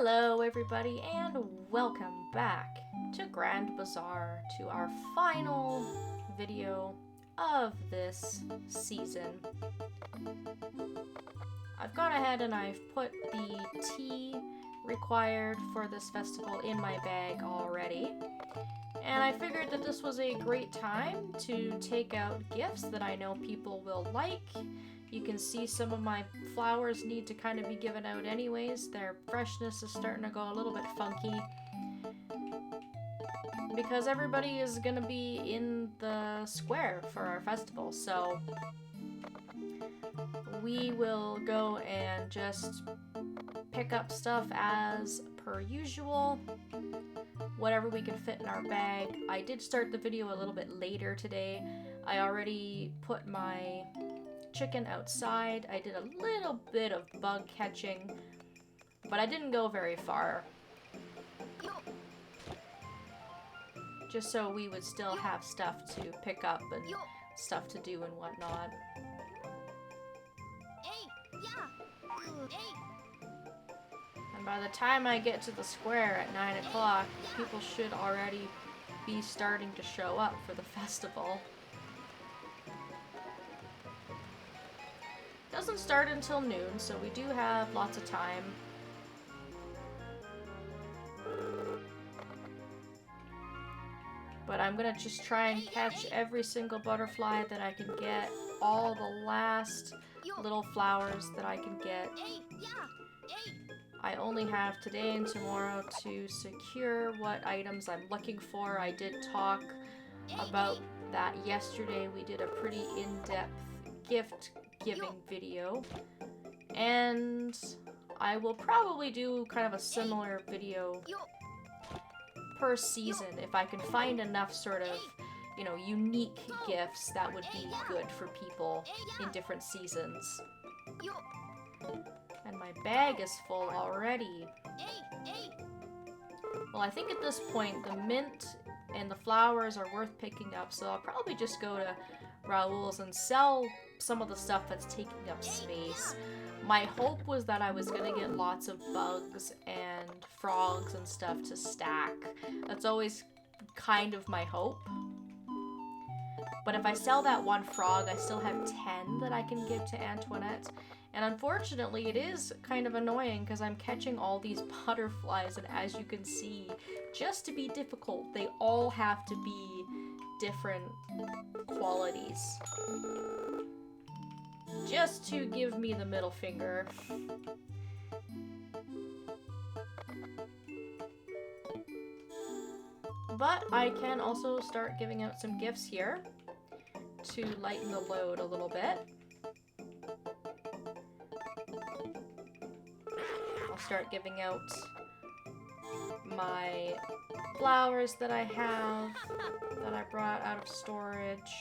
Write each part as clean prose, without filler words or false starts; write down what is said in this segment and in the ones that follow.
Hello everybody and welcome back to Grand Bazaar, to our final video of this season. I've gone ahead and I've put the tea required for this festival in my bag already. And I figured that this was a great time to take out gifts that I know people will like. You can see some of my flowers need to kind of be given out anyways. Their freshness is starting to go a little bit funky, because everybody is going to be in the square for our festival. So we will go and just pick up stuff as per usual. Whatever we can fit in our bag. I did start the video a little bit later today. I already put my chicken outside. I did a little bit of bug catching, but I didn't go very far. Just so we would still have stuff to pick up and stuff to do and whatnot. And by the time I get to the square at 9 o'clock, people should already be starting to show up for the festival. Doesn't start until noon, so we do have lots of time. But I'm gonna just try and catch every single butterfly that I can get, all the last little flowers that I can get. I only have today and tomorrow to secure what items I'm looking for. I did talk about that yesterday. We did a pretty in-depth gift giving video, and I will probably do kind of a similar video per season if I can find enough sort of, you know, unique gifts that would be good for people in different seasons. And my bag is full already. Well, I think at this point the mint and the flowers are worth picking up, so I'll probably just go to Raoul's and sell some of the stuff that's taking up space. My hope was that I was gonna get lots of bugs and frogs and stuff to stack. That's always kind of my hope. But if I sell that one frog, I still have 10 that I can give to Antoinette. And unfortunately, it is kind of annoying because I'm catching all these butterflies, and as you can see, just to be difficult, they all have to be different qualities. Just to give me the middle finger. But I can also start giving out some gifts here to lighten the load a little bit. I'll start giving out my flowers that I have, that I brought out of storage.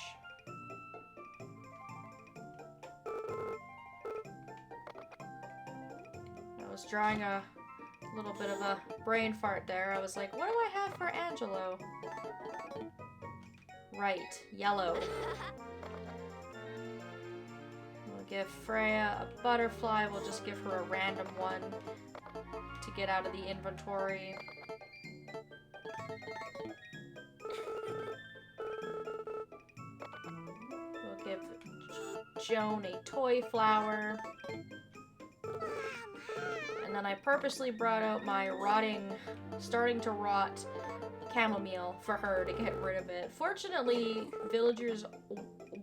I was drawing a little bit of a brain fart there. I was like, what do I have for Angelo? Right, yellow. We'll give Freya a butterfly. We'll just give her a random one to get out of the inventory. We'll give Joan a toy flower. And then I purposely brought out my starting to rot chamomile for her to get rid of it. Fortunately, villagers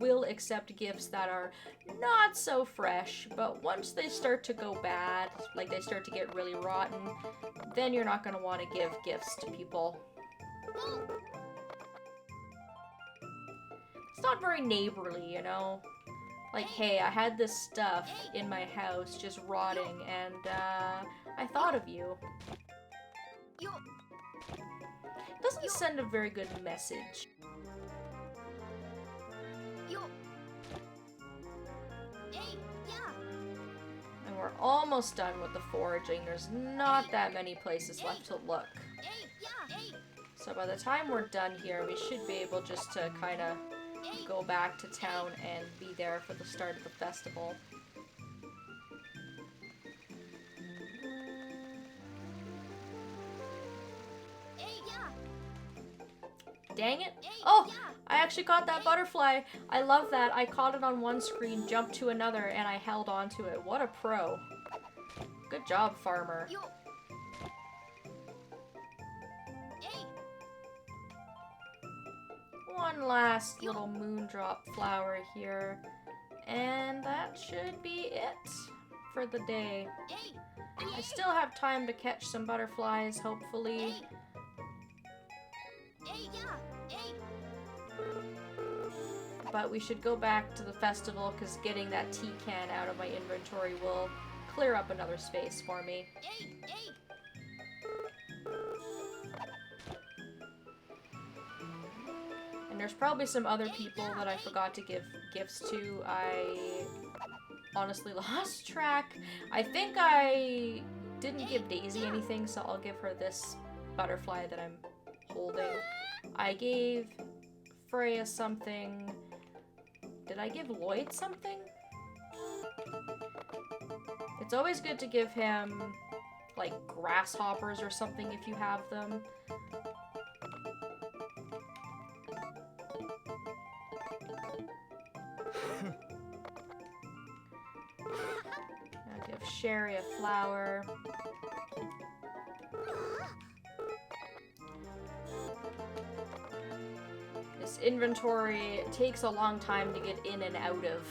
will accept gifts that are not so fresh, but once they start to go bad, like they start to get really rotten, then you're not going to want to give gifts to people. It's not very neighborly, you know? Like, hey, I had this stuff in my house just rotting, and I thought of you. It doesn't send a very good message. And we're almost done with the foraging. There's not that many places left to look. So by the time we're done here, we should be able just to kind of go back to town and be there for the start of the festival. Dang it. Oh, I actually caught that butterfly. I love that. I caught it on one screen, jumped to another, and I held on to it. What a pro. Good job, farmer. One last little moondrop flower here. And that should be it for the day. I still have time to catch some butterflies, hopefully. But we should go back to the festival because getting that tea can out of my inventory will clear up another space for me. And there's probably some other people that I forgot to give gifts to. I honestly lost track. I think I didn't give Daisy anything, so I'll give her this butterfly that I'm holding. I gave Freya something. Did I give Lloyd something? It's always good to give him, like, grasshoppers or something if you have them. I'll give Sherry a flower. This inventory takes a long time to get in and out of.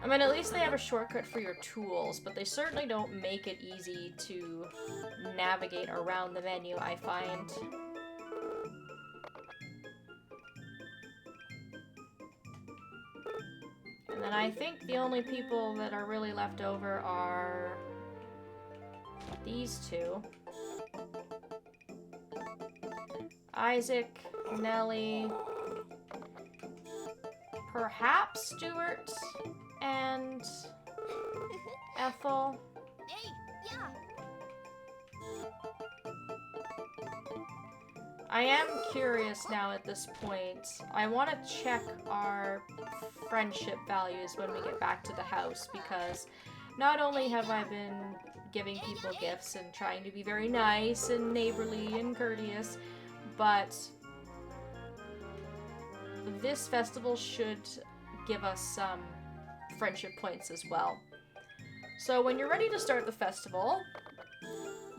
I mean, at least they have a shortcut for your tools, but they certainly don't make it easy to navigate around the menu, I find. And then I think the only people that are really left over are these two. Isaac, Nellie, perhaps Stuart, and Ethel. I am curious now at this point. I want to check our friendship values when we get back to the house, because not only have I been giving people gifts and trying to be very nice and neighborly and courteous, but this festival should give us some friendship points as well. So when you're ready to start the festival,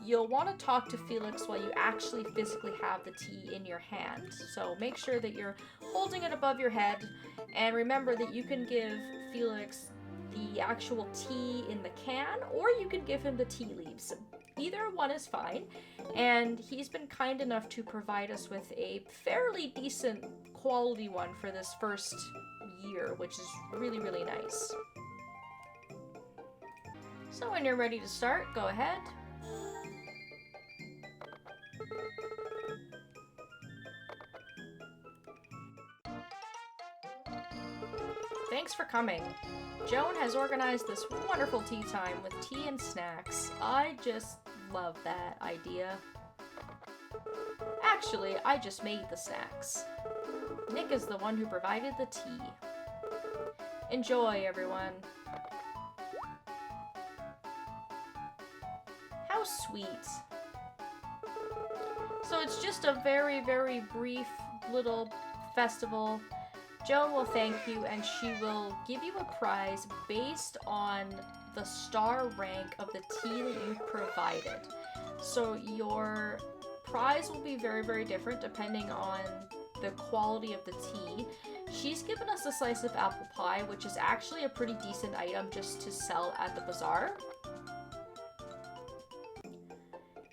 you'll want to talk to Felix while you actually physically have the tea in your hand. So make sure that you're holding it above your head, and remember that you can give Felix the actual tea in the can, or you can give him the tea leaves. Either one is fine, and he's been kind enough to provide us with a fairly decent quality one for this first year, which is really, really nice. So when you're ready to start, go ahead. Thanks for coming. Joan has organized this wonderful tea time with tea and snacks. I just love that idea. Actually, I just made the snacks. Nick is the one who provided the tea. Enjoy, everyone. How sweet. So it's just a very, very brief little festival. Joan will thank you, and she will give you a prize based on the star rank of the tea that you provided. So your prize will be very, very different depending on the quality of the tea. She's given us a slice of apple pie, which is actually a pretty decent item just to sell at the bazaar.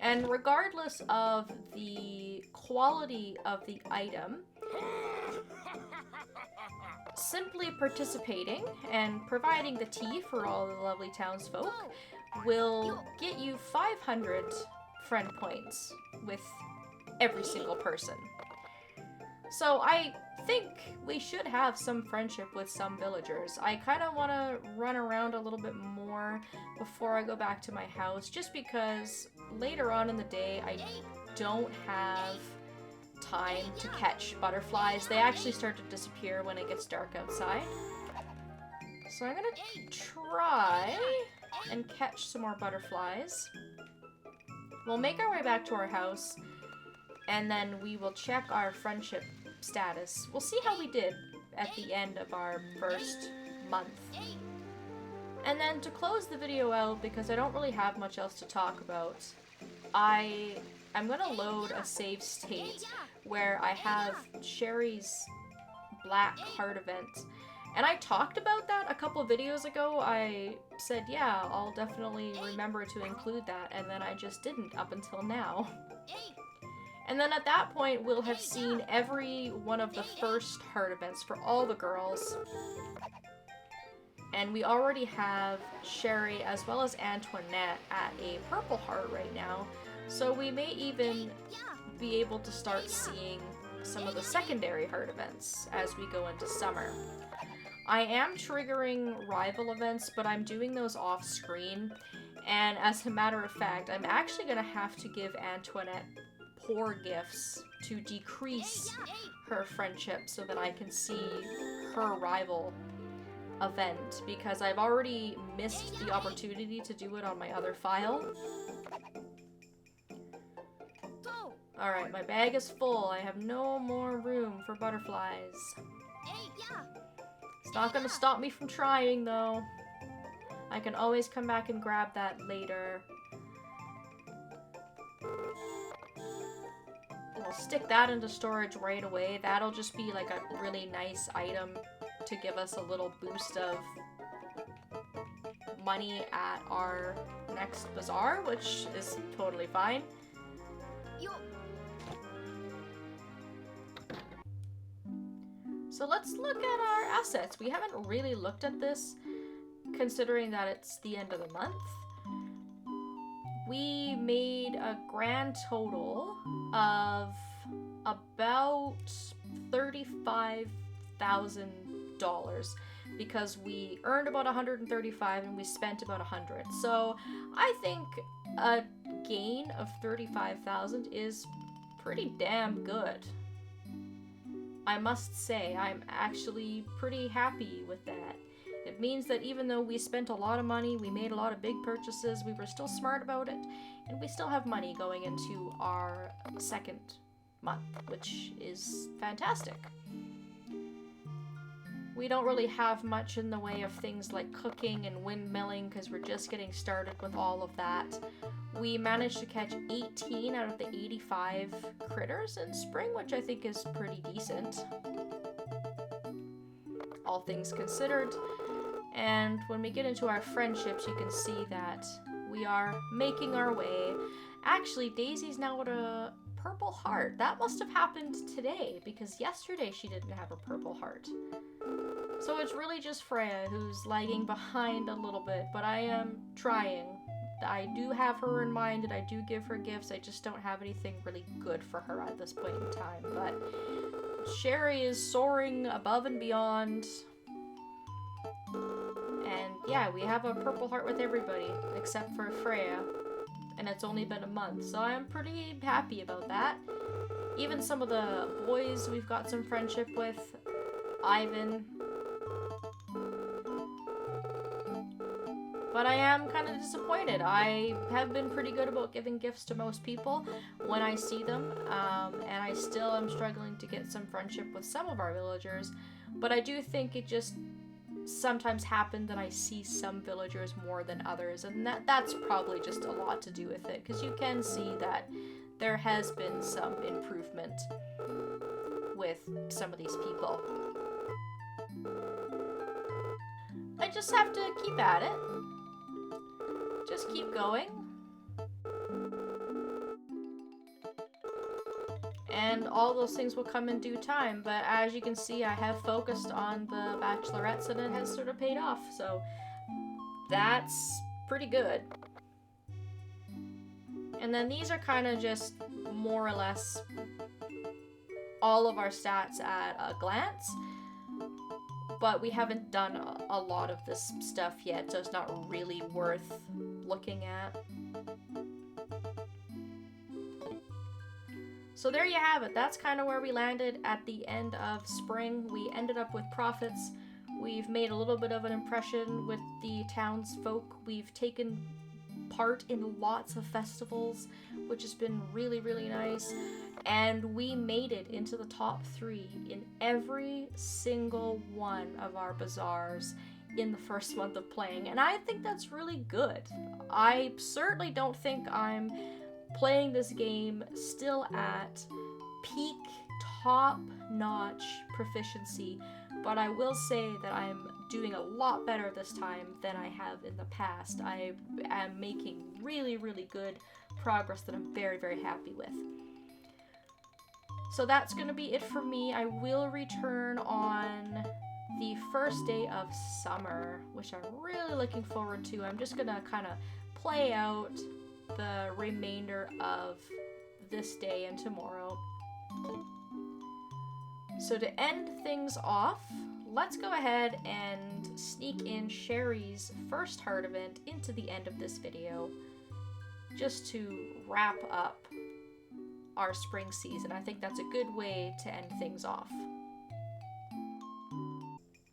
And regardless of the quality of the item, simply participating and providing the tea for all the lovely townsfolk will get you 500 friend points with every single person. So I think we should have some friendship with some villagers. I kind of want to run around a little bit more before I go back to my house, just because later on in the day I don't have time to catch butterflies. They actually start to disappear when it gets dark outside. So I'm gonna try and catch some more butterflies. We'll make our way back to our house, and then we will check our friendship status. We'll see how we did at the end of our first month. And then to close the video out, because I don't really have much else to talk about, I'm gonna load a save state where I have Sherry's Black Heart event. And I talked about that a couple videos ago. I said, yeah, I'll definitely remember to include that, and then I just didn't up until now. And then at that point, we'll have seen every one of the first heart events for all the girls. And we already have Sherry as well as Antoinette at a purple heart right now. So we may even be able to start seeing some of the secondary heart events as we go into summer. I am triggering rival events, but I'm doing those off screen. And as a matter of fact, I'm actually going to have to give Antoinette poor gifts to decrease her friendship so that I can see her rival event, because I've already missed the opportunity to do it on my other file. Alright, my bag is full. I have no more room for butterflies. It's not gonna stop me from trying, though. I can always come back and grab that later. We'll stick that into storage right away. That'll just be like a really nice item to give us a little boost of money at our next bazaar, which is totally fine. So let's look at our assets. We haven't really looked at this, considering that it's the end of the month. We made a grand total of about $35,000 because we earned about $135 and we spent about $100. So I think a gain of $35,000 is pretty damn good. I must say, I'm actually pretty happy with that. It means that even though we spent a lot of money, we made a lot of big purchases, we were still smart about it, and we still have money going into our second month, which is fantastic. We don't really have much in the way of things like cooking and windmilling because we're just getting started with all of that. We managed to catch 18 out of the 85 critters in spring, which I think is pretty decent, all things considered. And when we get into our friendships, you can see that we are making our way. Actually, Daisy's now at a purple heart. That must have happened today, because yesterday she didn't have a purple heart. So it's really just Freya who's lagging behind a little bit, but I am trying. I do have her in mind and I do give her gifts. I just don't have anything really good for her at this point in time. But Sherry is soaring above and beyond. And yeah, we have a purple heart with everybody except for Freya. And it's only been a month, so I'm pretty happy about that. Even some of the boys we've got some friendship with. Ivan. But I am kind of disappointed. I have been pretty good about giving gifts to most people when I see them, and I still am struggling to get some friendship with some of our villagers, but I do think it just sometimes happens that I see some villagers more than others, and that's probably just a lot to do with it, because you can see that there has been some improvement with some of these people. I just have to keep at it. Just keep going. And all those things will come in due time, but as you can see, I have focused on the bachelorettes and it has sort of paid off, so that's pretty good. And then these are kind of just more or less all of our stats at a glance, but we haven't done a lot of this stuff yet, so it's not really worth looking at. So there you have it. That's kind of where we landed at the end of spring. We ended up with profits. We've made a little bit of an impression with the townsfolk. We've taken part in lots of festivals, which has been really, really nice. And we made it into the top 3 in every single one of our bazaars in the first month of playing, and I think that's really good. I certainly don't think I'm playing this game still at peak top-notch proficiency, but I will say that I'm doing a lot better this time than I have in the past. I am making really, really good progress that I'm very, very happy with. So that's going to be it for me. I will return on the first day of summer, which I'm really looking forward to. I'm just going to kind of play out the remainder of this day and tomorrow. So to end things off, let's go ahead and sneak in Sherry's first heart event into the end of this video, just to wrap up our spring season. I think that's a good way to end things off.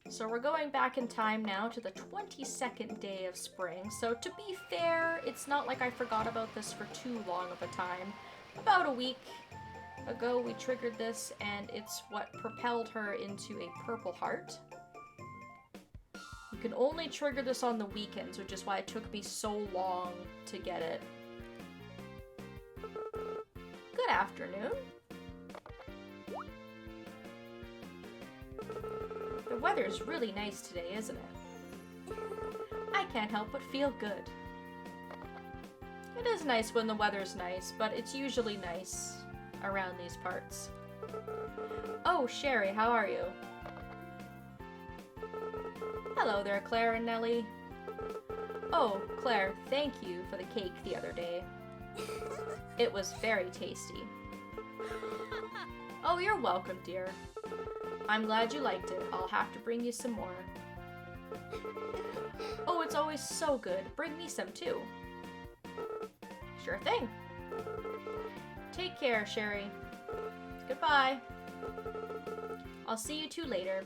So we're going back in time now to the 22nd day of spring. So to be fair, it's not like I forgot about this for too long of a time. About a week ago we triggered this, and it's what propelled her into a purple heart. You can only trigger this on the weekends, which is why it took me so long to get it. Good afternoon. The weather's really nice today, isn't it? I can't help but feel good. It is nice when the weather's nice, but it's usually nice around these parts. Oh, Sherry, how are you? Hello there, Claire and Nellie. Oh, Claire, thank you for the cake the other day. It was very tasty. Oh, you're welcome, dear. I'm glad you liked it. I'll have to bring you some more. Oh, it's always so good. Bring me some too. Sure thing. Take care, Sherry. Goodbye. I'll see you two later.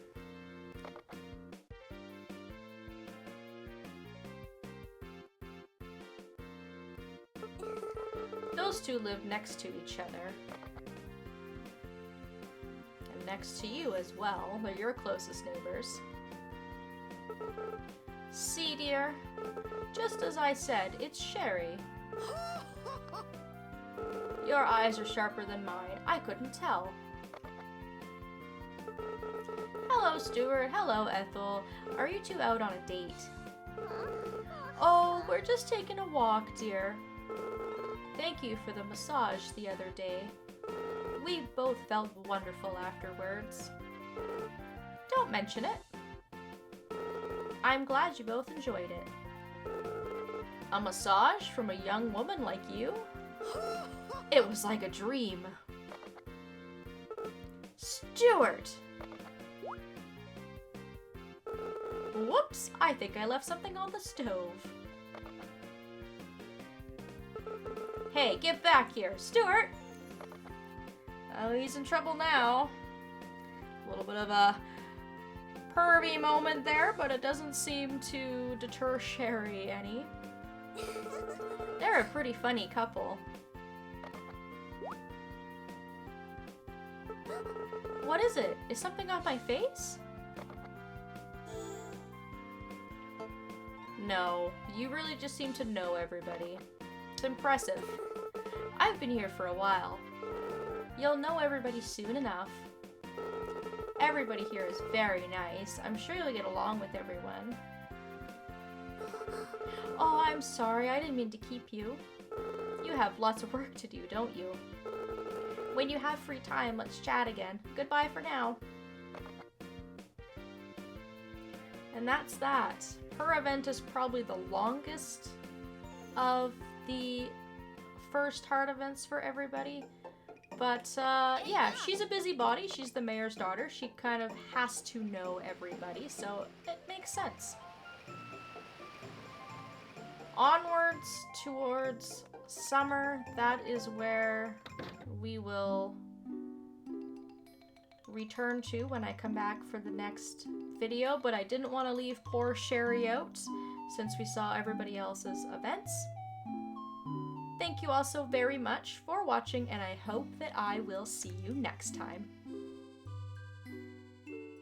Those two live next to each other. And next to you as well. They're your closest neighbors. See, dear? Just as I said, it's Sherry. Your eyes are sharper than mine. I couldn't tell. Hello, Stuart. Hello, Ethel. Are you two out on a date? Oh, we're just taking a walk, dear. Thank you for the massage the other day. We both felt wonderful afterwards. Don't mention it. I'm glad you both enjoyed it. A massage from a young woman like you? It was like a dream. Stuart! Whoops, I think I left something on the stove. Hey, get back here, Stuart! Oh, he's in trouble now. A little bit of a pervy moment there, but it doesn't seem to deter Sherry any. They're a pretty funny couple. What is it? Is something on my face? No, you really just seem to know everybody. It's impressive. I've been here for a while. You'll know everybody soon enough. Everybody here is very nice. I'm sure you'll get along with everyone. Oh, I'm sorry. I didn't mean to keep you. You have lots of work to do, don't you? When you have free time, let's chat again. Goodbye for now. And that's that. Her event is probably the longest of the first heart events for everybody. But, yeah, she's a busybody. She's the mayor's daughter. She kind of has to know everybody, so it makes sense. Onwards towards summer, that is where we will return to when I come back for the next video, but I didn't want to leave poor Sherry out since we saw everybody else's events. Thank you all so very much for watching, and I hope that I will see you next time.